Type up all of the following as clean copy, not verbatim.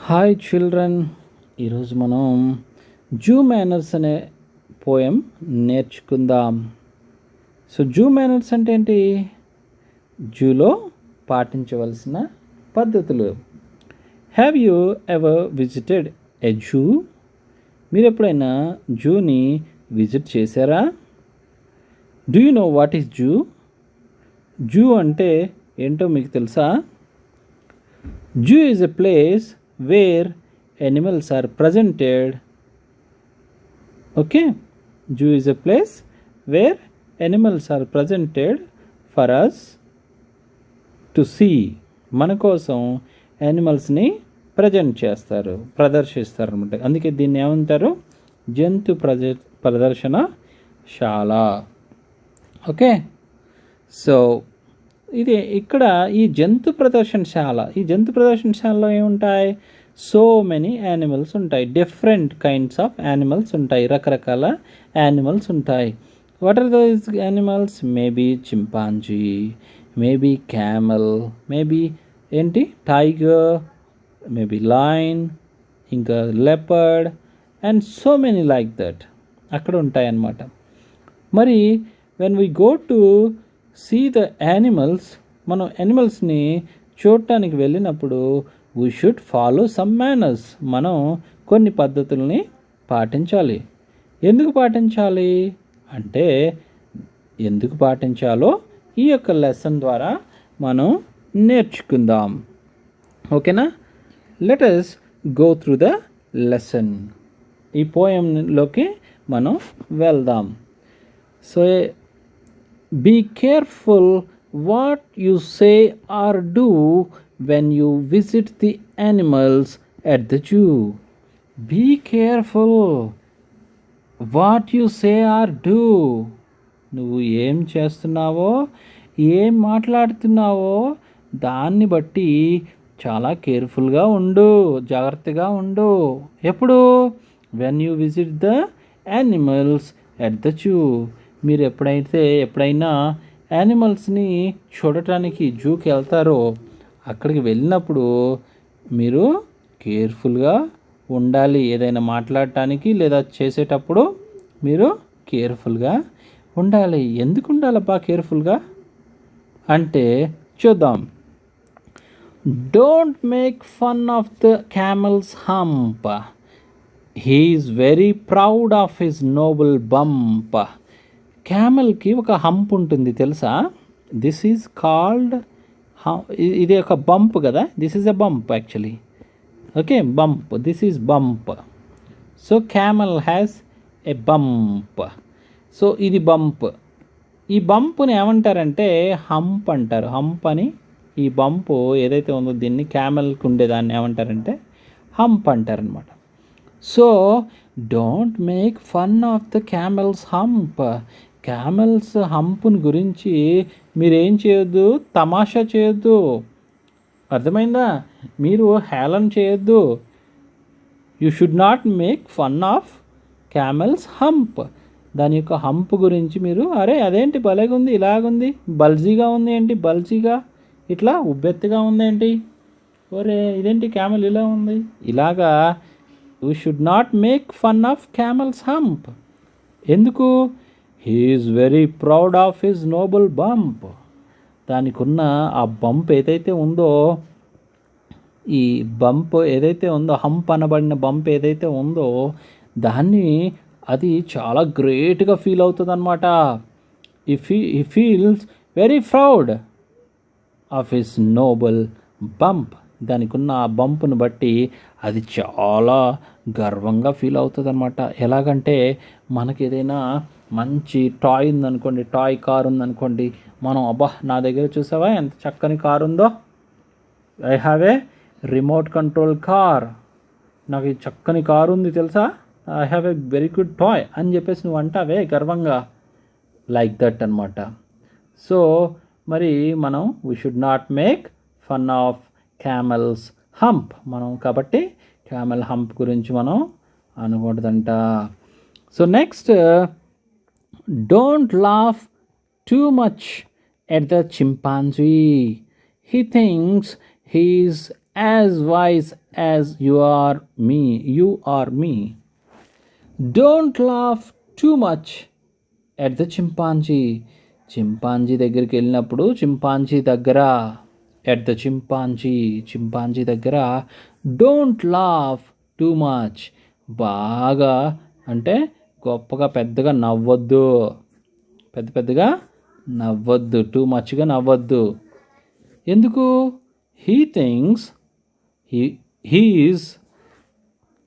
Hi children, ఈరోజు మనం zoo manners అనే పోయం నేర్చుకుందాం. సో జూ మేనర్స్ అంటే ఏంటి? జూలో పాటించవలసిన పద్ధతులు. Have you ever visited a zoo? మీరు ఎప్పుడైనా జూని విజిట్ చేశారా? Do you know what is zoo? Zoo అంటే ఏంటో మీకు తెలుసా? Zoo is a place where animals are presented. Okay, zoo is a place where animals are presented for us to see. మన కోసం యానిమల్స్ని present చేస్తారు, ప్రదర్శిస్తారు అనమాట. అందుకే దీన్ని ఏమంటారు? జంతు ప్రదర్శనశాల. ఓకే, సో ఇది ఇక్కడ ఈ జంతు ప్రదర్శనశాలలో ఏముంటాయి? సో మెనీ యానిమల్స్ ఉంటాయి, డిఫరెంట్ కైండ్స్ ఆఫ్ యానిమల్స్ ఉంటాయి, రకరకాల యానిమల్స్ ఉంటాయి. What are those animals? Maybe chimpanzee, maybe camel, maybe ఏంటి టైగర్, మేబీ లయన్, ఇంకా leopard and so many like that అక్కడ ఉంటాయి అన్నమాట. మరి when we go to see the animals, మనం యానిమల్స్ని చూడటానికి వెళ్ళినప్పుడు we should follow some manners. మనం కొన్ని పద్ధతుల్ని పాటించాలి. ఎందుకు పాటించాలి అంటే, ఎందుకు పాటించాలో ఈ యొక్క లెసన్ ద్వారా మనం నేర్చుకుందాం. ఓకేనా? Let us go through the lesson. ఈ పోయంలోకి మనం వెళ్దాం. So be careful what you say or do when you visit the animals at the zoo. Be careful what you say or do. నువ్వు ఏం చేస్తున్నావో, ఏం మాట్లాడుతున్నావో దాన్ని బట్టి చాలా కేర్ఫుల్గా ఉండు, జాగ్రత్తగా ఉండు. ఎప్పుడు? When you visit the animals at the zoo. మీరు ఎప్పుడైనా యానిమల్స్ని చూడటానికి జూకి వెళ్తారో, అక్కడికి వెళ్ళినప్పుడు మీరు కేర్ఫుల్గా ఉండాలి. ఏదైనా మాట్లాడటానికి లేదా చేసేటప్పుడు మీరు కేర్ఫుల్గా ఉండాలి. ఎందుకు ఉండాలబ్బా కేర్ఫుల్గా అంటే చూద్దాం. Don't make fun of the camel's hump. He is very proud of his noble bump. క్యామెల్కి ఒక హంప్ ఉంటుంది తెలుసా? దిస్ ఈజ్ కాల్డ్, ఇది ఒక బంప్ కదా, this is a bump actually. Okay, bump, this is bump. So camel has a bump. So ఇది bump. ఈ బంప్ని ఏమంటారంటే హంప్ అంటారు. హంప్ అని ఈ బంపు ఏదైతే ఉందో దీన్ని క్యామెల్కి ఉండేదాన్ని ఏమంటారంటే హంప్ అంటారనమాట. So don't make fun of the camel's hump. Camel's హంప్ని గురించి మీరేం చేయొద్దు, తమాషా చేయొద్దు. అర్థమైందా? మీరు హేళన చేయొద్దు. You should not make fun of camel's hump. దాని యొక్క హంప్ గురించి మీరు అరే అదేంటి భలేగా ఉంది, ఇలాగుంది, బల్జీగా ఉంది ఏంటి, బల్జీగా ఇట్లా ఉబ్బెత్తుగా ఉందేంటి, ఒరే ఇదేంటి క్యామెల్ ఇలా ఉంది, ఇలాగా you should not make fun of camel's hump. ఎందుకు? He is very proud of his noble bump. దానికి ఉన్న ఆ బంప్ ఏదైతే ఉందో, ఈ బంప్ ఏదైతే ఉందో, హంప్ అనబడిన బంప్ ఏదైతే ఉందో దాన్ని అది చాలా గ్రేట్గా ఫీల్ అవుతుంది అనమాట. ఈ feels very proud of his noble bump. దానికి ఉన్న ఆ బంప్ను బట్టి అది చాలా గర్వంగా ఫీల్ అవుతుంది అనమాట. ఎలాగంటే మనకి ఏదైనా మంచి టాయ్ ఉందనుకోండి, టాయ్ కార్ ఉందనుకోండి, మనం అబ్బా నా దగ్గర చూసావా ఎంత చక్కని కార్ ఉందో, I have a remote control car, నాకు ఈ చక్కని కారు ఉంది తెలుసా, I have a very good toy అని చెప్పేసి నువ్వు అంటావే గర్వంగా, లైక్ దట్ అనమాట. సో మరి మనం we should not make fun of camel's hump. మనం కాబట్టి క్యామెల్ హంప్ గురించి మనం అనకూడదంట. So next, don't laugh too much at the chimpanzee. He thinks he is as wise as you are me. Don't laugh too much at the chimpanzee. Chimpanzee దగ్గరికి వెళ్ళినప్పుడు chimpanzee దగ్గర don't laugh too much, బాగా అంటే గొప్పగా పెద్దగా నవ్వద్దు, two మచ్గా నవ్వద్దు. ఎందుకు? He things he's,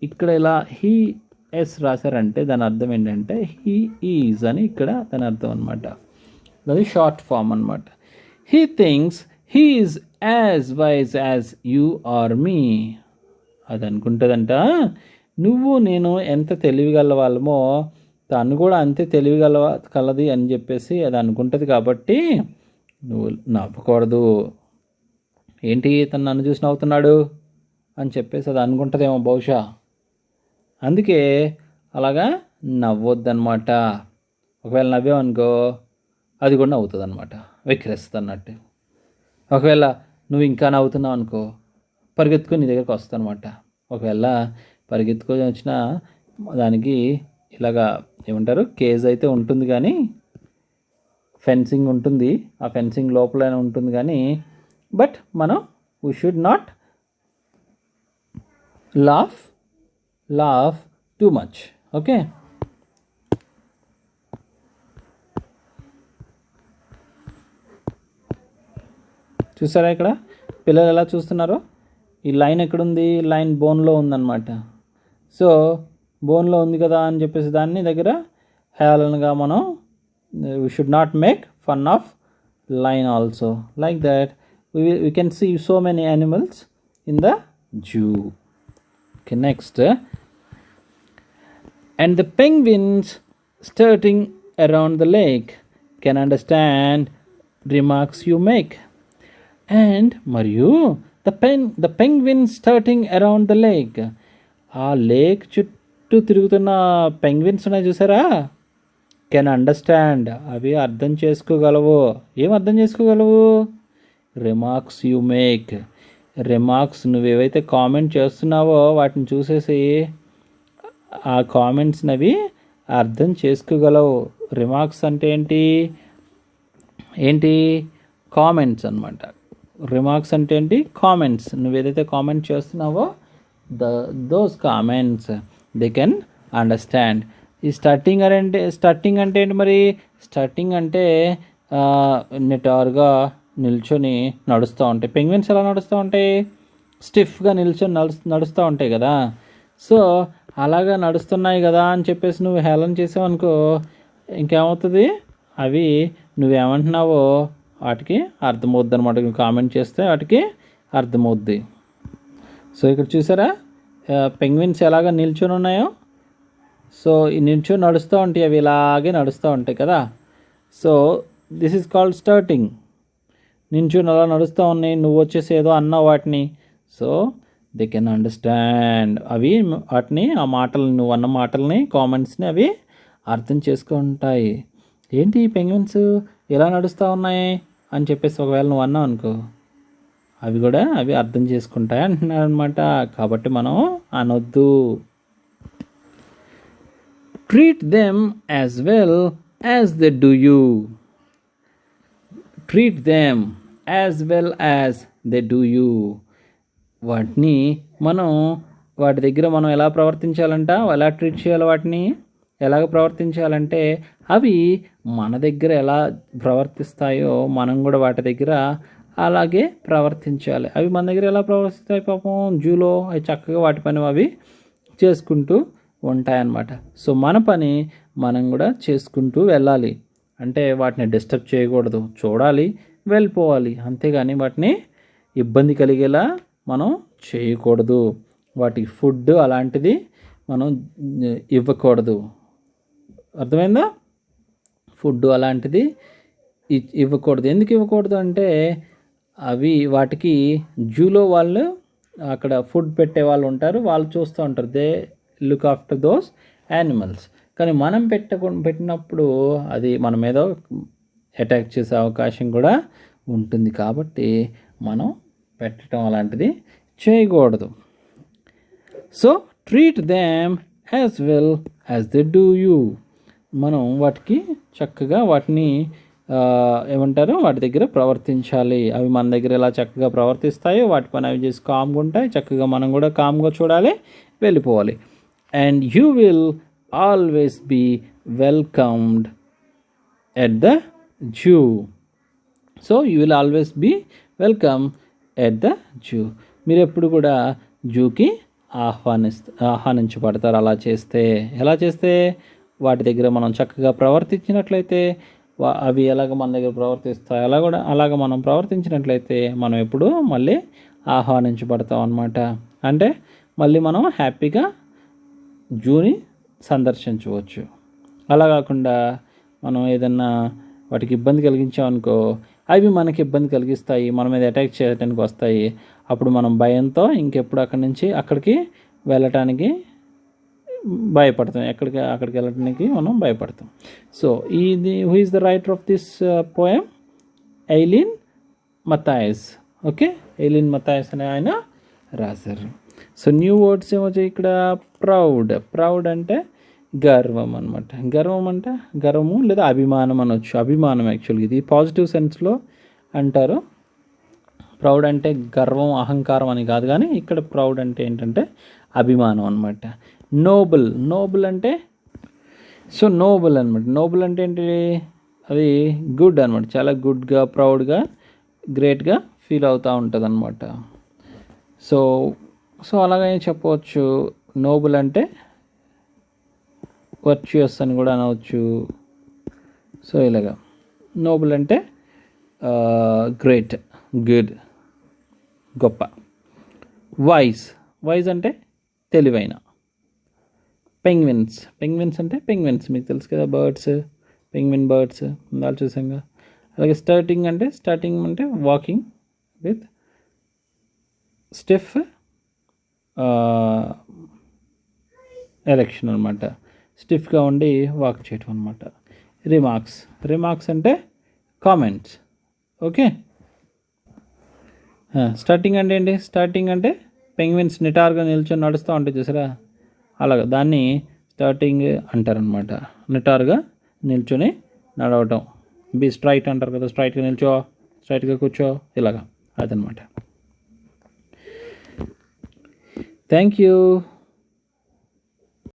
ఇక్కడ ఇలా హీ ఎస్ రాశారంటే దాని అర్థం ఏంటంటే హీ ఈజ్ అని ఇక్కడ దాని అర్థం అనమాట. అది షార్ట్ ఫామ్ అనమాట. He thinks he is as wise as you are me. అది అనుకుంటుందంట నువ్వు నేను ఎంత తెలివిగల వాళ్ళమో తను కూడా అంతే కలది అని చెప్పేసి అది అనుకుంటుంది. కాబట్టి నువ్వు నవ్వకూడదు. ఏంటి తను నన్ను చూసి నవ్వుతున్నాడు అని చెప్పేసి అది అనుకుంటుందేమో బహుశా. అందుకే అలాగా నవ్వొద్దనమాట. ఒకవేళ నవ్వామనుకో అది కూడా నవ్వుతుంది అనమాట, వెక్కిరిస్తుంది అన్నట్టు. ఒకవేళ నువ్వు ఇంకా నవ్వుతున్నావు అనుకో పరిగెత్తుకొని నీ దగ్గరికి వస్తుంది అనమాట. ఒకవేళ పరిగెత్తుకొని వచ్చినా దానికి ఇలాగా ఏమంటారు కేజ్ అయితే ఉంటుంది, కానీ ఫెన్సింగ్ ఉంటుంది, ఆ ఫెన్సింగ్ లోపలైనా ఉంటుంది. కానీ బట్ మనం we should not laugh too much. Okay, చూసారా ఇక్కడ పిల్లలు ఎలా చూస్తున్నారో? ఈ లైన్ ఎక్కడుంది? లైన్ బోన్లో ఉందన్నమాట. సో బోన్లో ఉంది కదా అని చెప్పేసి దాన్ని దగ్గర హేళనగా మనం we should not make fun of line also. Like that we can see so many animals in the zoo. Okay, next. And the penguins strutting around the lake can understand remarks you make. And మరియు the penguins strutting around the lake, ఆ lake చుట్టూ తిరుగుతున్న penguins ఉన్నాయి చూసారా? Can understand, అవి అర్థం చేసుకోగలవు. ఏం అర్థం చేసుకోగలవు? Remarks you make. రిమార్క్స్ నువ్వేవైతే కామెంట్ చేస్తున్నావో వాటిని చూసేసి ఆ కామెంట్స్ని అవి అర్థం చేసుకోగలవు. రిమార్క్స్ అంటే ఏంటి? కామెంట్స్ అనమాట. రిమార్క్స్ అంటే ఏంటి? కామెంట్స్. నువ్వేదైతే కామెంట్ చేస్తున్నావో those comments they can understand. ఈ స్టార్టింగ్ అంటే ఏంటి మరి? స్టార్టింగ్ అంటే నిటారుగా నిల్చొని నడుస్తూ ఉంటాయి. పెంగ్విన్స్ ఎలా నడుస్తూ ఉంటాయి? స్టిఫ్గా నిల్చొని నడుస్తూ ఉంటాయి కదా. సో అలాగా నడుస్తున్నాయి కదా అని చెప్పేసి నువ్వు హేళన చేసావనుకో ఇంకేమవుతుంది? అవి నువ్వేమంటున్నావో వాటికి అర్థమవుద్ది అనమాట. నువ్వు కామెంట్ చేస్తే వాటికి అర్థమవుద్ది. సో ఇక్కడ చూసారా పెంగ్విన్స్ ఎలాగ నిల్చొని ఉన్నాయో? సో ఈ నిల్చొని నడుస్తూ ఉంటాయి, అవి ఇలాగే నడుస్తూ ఉంటాయి కదా. So this is called starting. నించుని అలా నడుస్తూ ఉన్నాయి, నువ్వు వచ్చేసి ఏదో అన్నావు వాటిని. So they can understand. అవి వాటిని ఆ మాటలు నువ్వు అన్న మాటల్ని కామెంట్స్ని అవి అర్థం చేసుకుంటాయి. ఏంటి పెంగ్విన్స్ ఎలా నడుస్తూ ఉన్నాయి అని చెప్పేసి ఒకవేళ నువ్వు అన్నావు అనుకో అవి అర్థం చేసుకుంటాయి అంటున్నాడు అనమాట. కాబట్టి మనం అనొద్దు. Treat them as well as they do you. Treat them as well as they do you. వాటి దగ్గర మనం ఎలా ప్రవర్తించాలంట? ఎలా ట్రీట్ చేయాలి? వాటిని ఎలాగ ప్రవర్తించాలంటే అవి మన దగ్గర ఎలా ప్రవర్తిస్తాయో మనం కూడా వాటి దగ్గర అలాగే ప్రవర్తించాలి. అవి మన దగ్గర ఎలా ప్రవర్తిస్తాయి పాపం జూలో? అవి చక్కగా వాటి పని అవి చేసుకుంటూ ఉంటాయన్నమాట. సో మన పని మనం కూడా చేసుకుంటూ వెళ్ళాలి. అంటే వాటిని డిస్టర్బ్ చేయకూడదు, చూడాలి, వెళ్ళిపోవాలి. అంతేగాని వాటిని ఇబ్బంది కలిగేలా మనం చేయకూడదు. వాటికి ఫుడ్ అలాంటిది మనం ఇవ్వకూడదు. అర్థమైందా? ఫుడ్ అలాంటిది ఇవ్వకూడదు. ఎందుకు ఇవ్వకూడదు అంటే వాటికి జూలో వాళ్ళు అక్కడ ఫుడ్ పెట్టే వాళ్ళు ఉంటారు, వాళ్ళు చూస్తూ ఉంటారు. They look after those animals. కానీ మనం పెట్టినప్పుడు అది మన మీద అటాక్ చేసే అవకాశం కూడా ఉంటుంది. కాబట్టి మనం పెట్టడం అలాంటిది చేయకూడదు. So treat them as well as they do you. మనం వాటికి చక్కగా వాటిని ఏమంటారు, వాటి దగ్గర ప్రవర్తించాలి. అవి మన దగ్గర ఎలా చక్కగా ప్రవర్తిస్తాయో వాటి పని అవి చేసి కామ్గా ఉంటాయి. చక్కగా మనం కూడా కామ్గా చూడాలి, వెళ్ళిపోవాలి. And you will always be welcomed at the zoo. So you will always be welcome at the zoo. మీరు ఎప్పుడు కూడా జూకి ఆహ్వానించబడతారు. అలా చేస్తే, ఎలా చేస్తే, వాటి దగ్గర మనం చక్కగా ప్రవర్తించినట్లయితే అవి ఎలాగ మన దగ్గర ప్రవర్తిస్తాయి అలాగ మనం ప్రవర్తించినట్లయితే మనం ఎప్పుడు మళ్ళీ ఆహ్వానించబడతాం అన్నమాట. అంటే మళ్ళీ మనం హ్యాపీగా జూని సందర్శించవచ్చు. అలా కాకుండా మనం ఏదన్నా వాటికి ఇబ్బంది కలిగించామనుకో, అవి మనకి ఇబ్బంది కలిగిస్తాయి, మన మీద అటాక్ చేయడానికి వస్తాయి. అప్పుడు మనం భయంతో ఇంకెప్పుడు అక్కడికి వెళ్ళటానికి భయపడతాం. అక్కడికి వెళ్ళటానికి మనం భయపడతాం. సో ఇది who is the writer of this poem? Eileen Mathias. Okay, Eileen Mathias అనే ఆయన రాశారు. సో న్యూ వర్డ్స్ ఏమొచ్చాయి ఇక్కడ? ప్రౌడ్ అంటే గర్వం అనమాట. గర్వం అంటే గర్వము లేదా అభిమానం అనొచ్చు. అభిమానం యాక్చువల్గా ఇది పాజిటివ్ సెన్స్లో అంటారు. ప్రౌడ్ అంటే గర్వం, అహంకారం అని కాదు, కానీ ఇక్కడ ప్రౌడ్ అంటే ఏంటంటే అభిమానం అనమాట. నోబుల్ అంటే, సో నోబుల్ అనమాట. నోబుల్ అంటే ఏంటి? అది గుడ్ అనమాట. చాలా గుడ్గా, ప్రౌడ్గా, గ్రేట్గా ఫీల్ అవుతూ ఉంటుంది అనమాట. సో అలాగే చెప్పవచ్చు. నోబుల్ అంటే వర్చ్యుయస్ అని కూడా అనవచ్చు. సో ఇలాగా నోబుల్ అంటే గ్రేట్, గుడ్, గొప్ప. వైజ్ అంటే తెలివైన. పెంగ్విన్స్ అంటే మీకు తెలుసు కదా, బర్డ్స్, బర్డ్స్ ఇందాలు చూసాంగా. అలాగే స్టార్టింగ్ అంటే వాకింగ్ విత్ స్టిఫ్ ఎరెక్షన్ అనమాట. స్టిఫ్గా ఉండి వాక్ చేయటం అనమాట. రిమార్క్స్ అంటే కామెంట్స్. ఓకే, స్టార్టింగ్ అంటే ఏంటి? స్టార్టింగ్ అంటే పెంగ్విన్స్ నిటారుగా నిల్చొని నడుస్తూ ఉంటాయి చూసారా, అలాగా దాన్ని స్టార్టింగ్ అంటారనమాట. నిటారుగా నిల్చొని నడవటం. బీ స్ట్రైట్ అంటారు కదా, స్ట్రైట్గా నిల్చో, స్ట్రైట్గా కూర్చో, ఇలాగా అదనమాట. Thank you.